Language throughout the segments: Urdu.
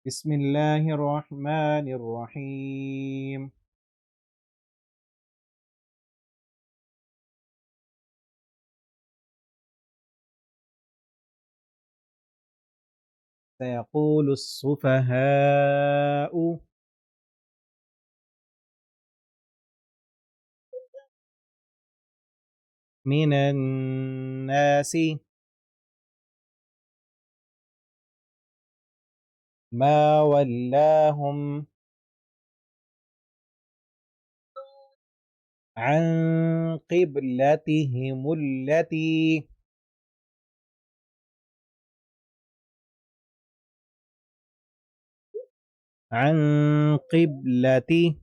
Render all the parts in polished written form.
بسم الله الرحمن الرحيم. سيقول السفهاء من الناس ما ولاهم عن قبلتهم التي عن قبلتهم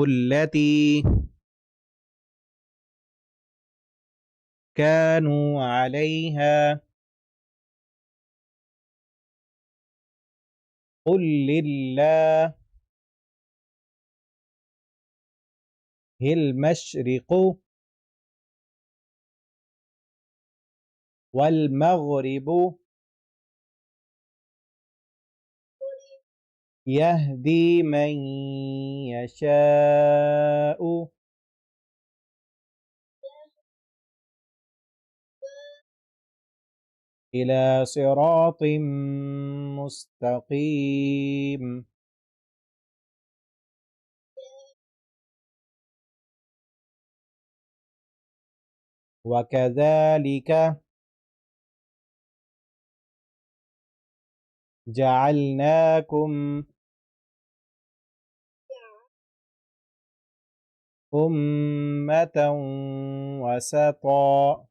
التي كانوا عليها. قل لله المشرق والمغرب يهدي من يشاء إلى صراط مستقيم. وكذلك جعلناكم أمة وسطا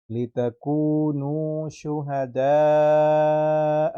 لتكونوا شهداء.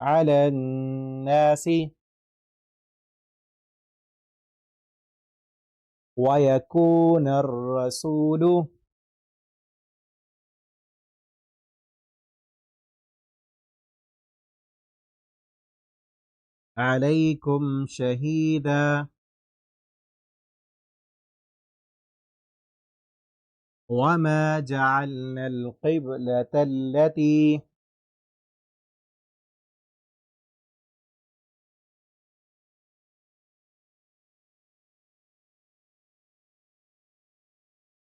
على الناس ويكون الرسول عليكم شهيدا. وما جعلنا القبلة التي